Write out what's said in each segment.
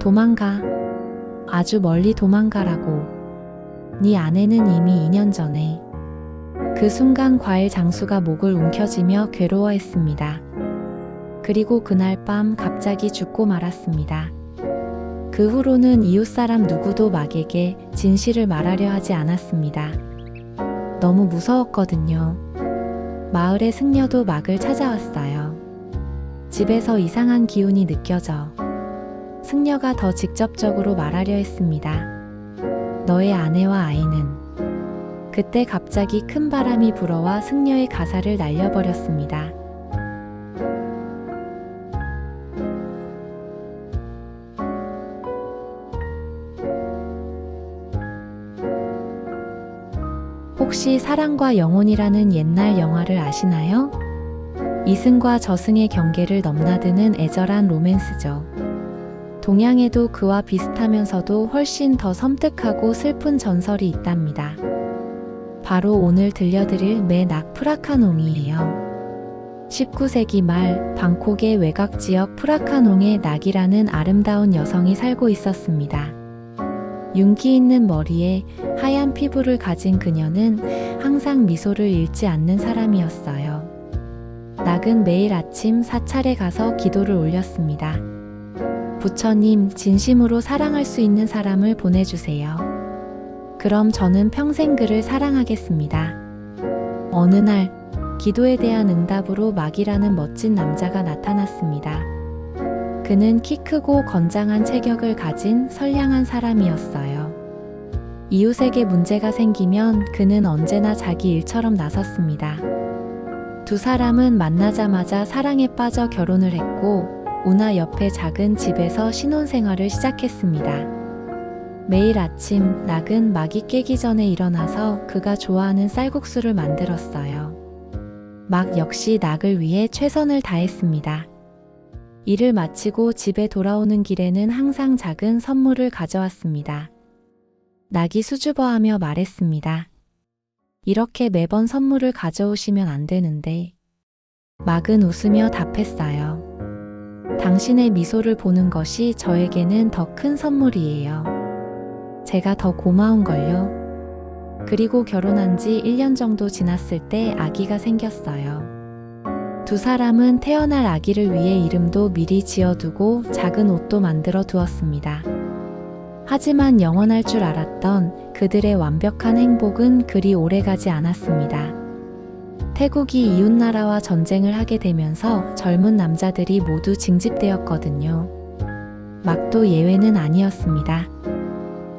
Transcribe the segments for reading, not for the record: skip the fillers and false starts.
도망가. 아주 멀리 도망가라고. 네 아내는 이미 2년 전에. 그 순간 과일 장수가 목을 움켜쥐며 괴로워했습니다. 그리고 그날 밤 갑자기 죽고 말았습니다. 그 후로는 이웃사람 누구도 막에게 진실을 말하려 하지 않았습니다. 너무 무서웠거든요. 마을의 승려도 막을 찾아왔어요. 집에서 이상한 기운이 느껴져. 승려가 더 직접적으로 말하려 했습니다. 너의 아내와 아이는. 그때 갑자기 큰 바람이 불어와 승려의 가사를 날려버렸습니다. 혹시 사랑과 영혼이라는 옛날 영화를 아시나요? 이승과 저승의 경계를 넘나드는 애절한 로맨스죠. 동양에도 그와 비슷하면서도 훨씬 더 섬뜩하고 슬픈 전설이 있답니다. 바로 오늘 들려드릴 메낙 프라카농이에요. 19세기 말 방콕의 외곽 지역 프라카농에 낙이라는 아름다운 여성이 살고 있었습니다. 윤기 있는 머리에 하얀 피부를 가진 그녀는 항상 미소를 잃지 않는 사람이었어요. 낙은 매일 아침 사찰에 가서 기도를 올렸습니다. 부처님, 진심으로 사랑할 수 있는 사람을 보내주세요. 그럼 저는 평생 그를 사랑하겠습니다. 어느 날 기도에 대한 응답으로 막이라는 멋진 남자가 나타났습니다. 그는 키 크고 건장한 체격을 가진 선량한 사람이었어요. 이웃에게 문제가 생기면 그는 언제나 자기 일처럼 나섰습니다. 두 사람은 만나자마자 사랑에 빠져 결혼을 했고 운하 옆의 작은 집에서 신혼생활을 시작했습니다. 매일 아침 낙은 막이 깨기 전에 일어나서 그가 좋아하는 쌀국수를 만들었어요. 막 역시 낙을 위해 최선을 다했습니다. 일을 마치고 집에 돌아오는 길에는 항상 작은 선물을 가져왔습니다. 낙이 수줍어하며 말했습니다. 이렇게 매번 선물을 가져오시면 안 되는데. 막은 웃으며 답했어요. 당신의 미소를 보는 것이 저에게는 더 큰 선물이에요. 제가 더 고마운걸요. 그리고 결혼한 지 1년 정도 지났을 때 아기가 생겼어요. 두 사람은 태어날 아기를 위해 이름도 미리 지어두고 작은 옷도 만들어 두었습니다. 하지만 영원할 줄 알았던 그들의 완벽한 행복은 그리 오래가지 않았습니다. 태국이 이웃나라와 전쟁을 하게 되면서 젊은 남자들이 모두 징집되었거든요. 막도 예외는 아니었습니다.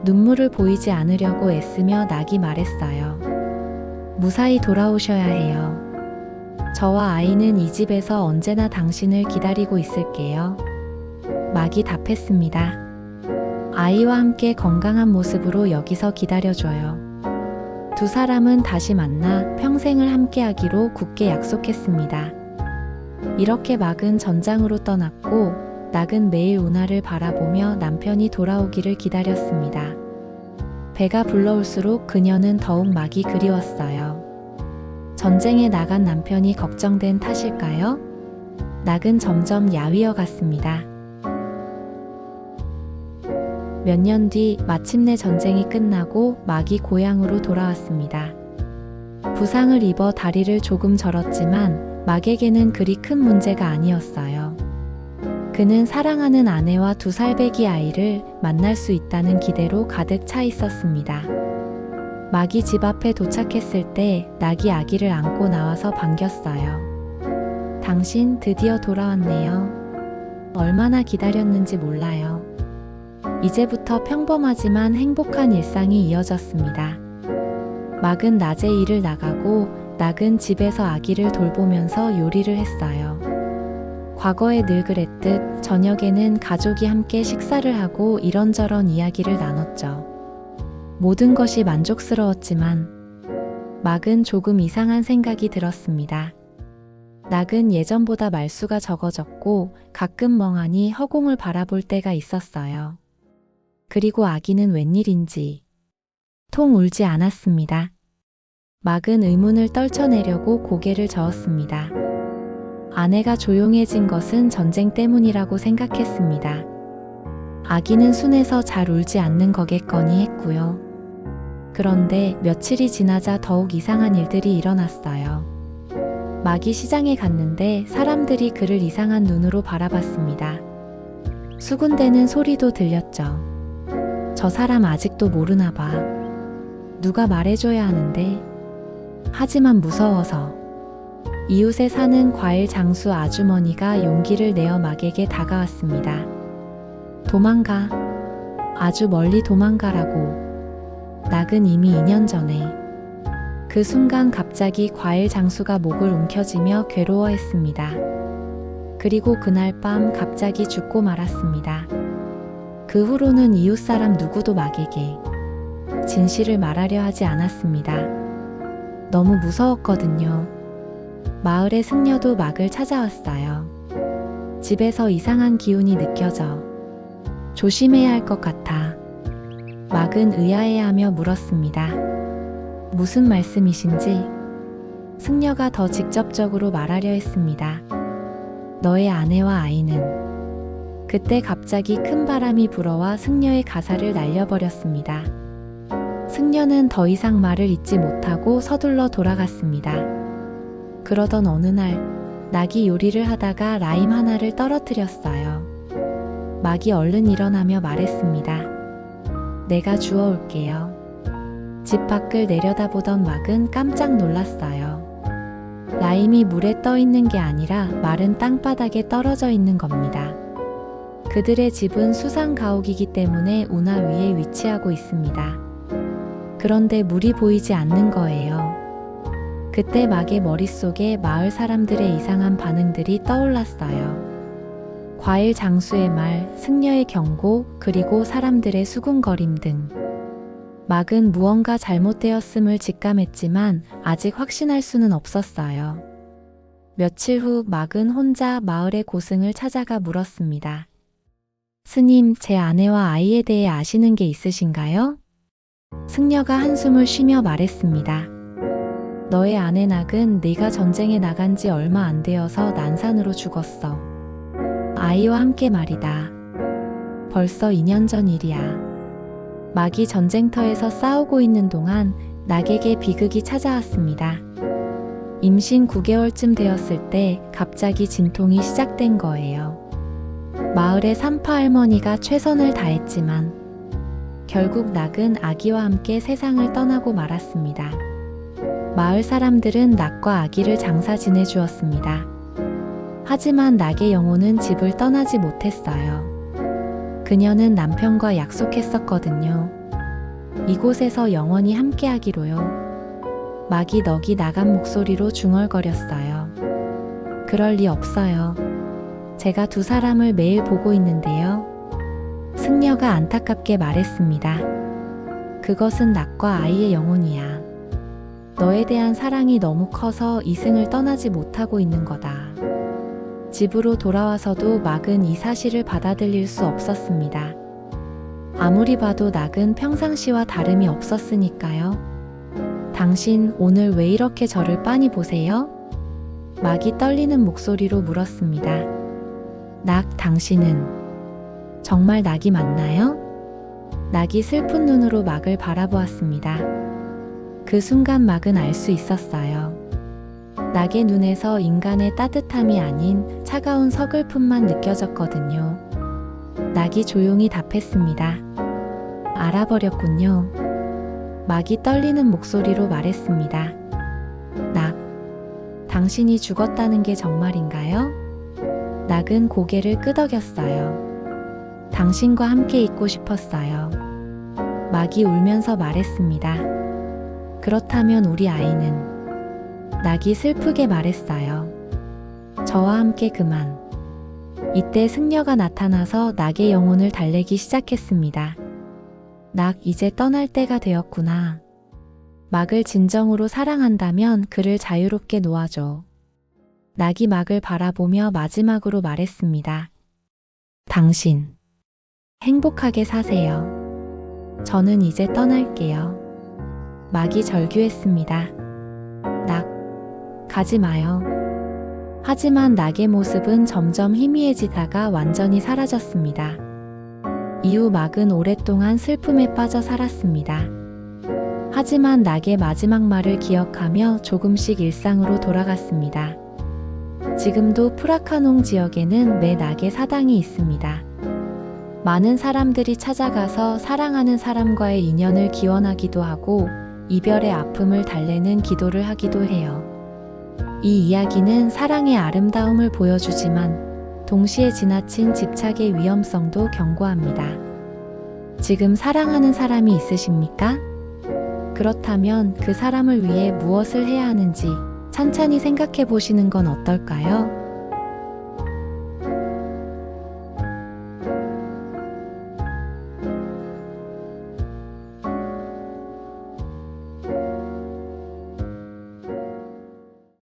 눈물을 보이지 않으려고 애쓰며 낙이 말했어요. 무사히 돌아오셔야 해요. 저와 아이는 이 집에서 언제나 당신을 기다리고 있을게요. 막이 답했습니다. 아이와 함께 건강한 모습으로 여기서 기다려줘요. 두 사람은 다시 만나 평생을 함께하기로 굳게 약속했습니다. 이렇게 막은 전장으로 떠났고 낙은 매일 운하를 바라보며 남편이 돌아오기를 기다렸습니다. 배가 불러올수록 그녀는 더욱 막이 그리웠어요. 전쟁에 나간 남편이 걱정된 탓일까요? 낙은 점점 야위어 갔습니다. 몇 년 뒤 마침내 전쟁이 끝나고 막이 고향으로 돌아왔습니다. 부상을 입어 다리를 조금 절었지만 막에게는 그리 큰 문제가 아니었어요. 그는 사랑하는 아내와 2살배기 아이를 만날 수 있다는 기대로 가득 차 있었습니다. 막이 집 앞에 도착했을 때 낙이 아기를 안고 나와서 반겼어요. 당신 드디어 돌아왔네요. 얼마나 기다렸는지 몰라요. 이제부터 평범하지만 행복한 일상이 이어졌습니다. 막은 낮에 일을 나가고 낙은 집에서 아기를 돌보면서 요리를 했어요. 과거에 늘 그랬듯 저녁에는 가족이 함께 식사를 하고 이런저런 이야기를 나눴죠. 모든 것이 만족스러웠지만 막은 조금 이상한 생각이 들었습니다. 낙은 예전보다 말수가 적어졌고 가끔 멍하니 허공을 바라볼 때가 있었어요. 그리고 아기는 웬일인지 통 울지 않았습니다. 막은 의문을 떨쳐내려고 고개를 저었습니다. 아내가 조용해진 것은 전쟁 때문이라고 생각했습니다. 아기는 순해서 잘 울지 않는 거겠거니 했고요. 그런데 며칠이 지나자 더욱 이상한 일들이 일어났어요. 막이 시장에 갔는데 사람들이 그를 이상한 눈으로 바라봤습니다. 수군대는 소리도 들렸죠. 저 사람 아직도 모르나 봐. 누가 말해줘야 하는데. 하지만 무서워서. 이웃에 사는 과일 장수 아주머니가 용기를 내어 막에게 다가왔습니다. 도망가. 아주 멀리 도망가라고. 낙은 이미 2년 전에. 그 순간 갑자기 과일 장수가 목을 움켜쥐며 괴로워했습니다. 그리고 그날 밤 갑자기 죽고 말았습니다. 그 후로는 이웃 사람 누구도 막에게 진실을 말하려 하지 않았습니다. 너무 무서웠거든요. 마을의 승려도 막을 찾아왔어요. 집에서 이상한 기운이 느껴져. 조심해야 할 것 같아. 막은 의아해하며 물었습니다. 무슨 말씀이신지? 승려가 더 직접적으로 말하려 했습니다. 너의 아내와 아이는. 그때 갑자기 큰 바람이 불어와 승려의 가사를 날려버렸습니다. 승려는 더 이상 말을 잇지 못하고 서둘러 돌아갔습니다. 그러던 어느 날 낙이 요리를 하다가 라임 하나를 떨어뜨렸어요. 막이 얼른 일어나며 말했습니다. 내가 주워올게요. 집 밖을 내려다보던 막은 깜짝 놀랐어요. 라임이 물에 떠 있는 게 아니라 마른 땅바닥에 떨어져 있는 겁니다. 그들의 집은 수상 가옥이기 때문에 운하 위에 위치하고 있습니다. 그런데 물이 보이지 않는 거예요. 그때 막의 머릿속에 마을 사람들의 이상한 반응들이 떠올랐어요. 과일 장수의 말, 승려의 경고, 그리고 사람들의 수군거림 등. 막은 무언가 잘못되었음을 직감했지만 아직 확신할 수는 없었어요. 며칠 후 막은 혼자 마을의 고승을 찾아가 물었습니다. 스님, 제 아내와 아이에 대해 아시는 게 있으신가요? 승려가 한숨을 쉬며 말했습니다. 너의 아내 낙은 네가 전쟁에 나간 지 얼마 안 되어서 난산으로 죽었어. 아이와 함께 말이다. 벌써 2년 전 일이야. 막이 전쟁터에서 싸우고 있는 동안 낙에게 비극이 찾아왔습니다. 임신 9개월쯤 되었을 때 갑자기 진통이 시작된 거예요. 마을의 산파 할머니가 최선을 다했지만 결국 낙은 아기와 함께 세상을 떠나고 말았습니다. 마을 사람들은 낙과 아기를 장사 지내주었습니다. 하지만 낙의 영혼은 집을 떠나지 못했어요. 그녀는 남편과 약속했었거든요. 이곳에서 영원히 함께하기로요. 막이 넋이 나간 목소리로 중얼거렸어요. 그럴 리 없어요. 제가 두 사람을 매일 보고 있는데요. 승려가 안타깝게 말했습니다. 그것은 낙과 아이의 영혼이야. 너에 대한 사랑이 너무 커서 이승을 떠나지 못하고 있는 거다. 집으로 돌아와서도 막은 이 사실을 받아들일 수 없었습니다. 아무리 봐도 낙은 평상시와 다름이 없었으니까요. 당신 오늘 왜 이렇게 저를 빤히 보세요? 막이 떨리는 목소리로 물었습니다. 낙, 당신은 정말 낙이 맞나요? 낙이 슬픈 눈으로 막을 바라보았습니다. 그 순간 막은 알 수 있었어요. 낙의 눈에서 인간의 따뜻함이 아닌 차가운 서글픔만 느껴졌거든요. 낙이 조용히 답했습니다. 알아버렸군요. 막이 떨리는 목소리로 말했습니다. 낙, 당신이 죽었다는 게 정말인가요? 낙은 고개를 끄덕였어요. 당신과 함께 있고 싶었어요. 막이 울면서 말했습니다. 그렇다면 우리 아이는? 낙이 슬프게 말했어요. 저와 함께 그만. 이때 승려가 나타나서 낙의 영혼을 달래기 시작했습니다. 낙, 이제 떠날 때가 되었구나. 막을 진정으로 사랑한다면 그를 자유롭게 놓아줘. 낙이 막을 바라보며 마지막으로 말했습니다. 당신, 행복하게 사세요. 저는 이제 떠날게요. 막이 절규했습니다. 낙, 가지 마요. 하지만 낙의 모습은 점점 희미해지다가 완전히 사라졌습니다. 이후 막은 오랫동안 슬픔에 빠져 살았습니다. 하지만 낙의 마지막 말을 기억하며 조금씩 일상으로 돌아갔습니다. 지금도 프라카농 지역에는 매 낙의 사당이 있습니다. 많은 사람들이 찾아가서 사랑하는 사람과의 인연을 기원하기도 하고 이별의 아픔을 달래는 기도를 하기도 해요. 이 이야기는 사랑의 아름다움을 보여주지만 동시에 지나친 집착의 위험성도 경고합니다. 지금 사랑하는 사람이 있으십니까? 그렇다면 그 사람을 위해 무엇을 해야 하는지 찬찬히 생각해 보시는 건 어떨까요?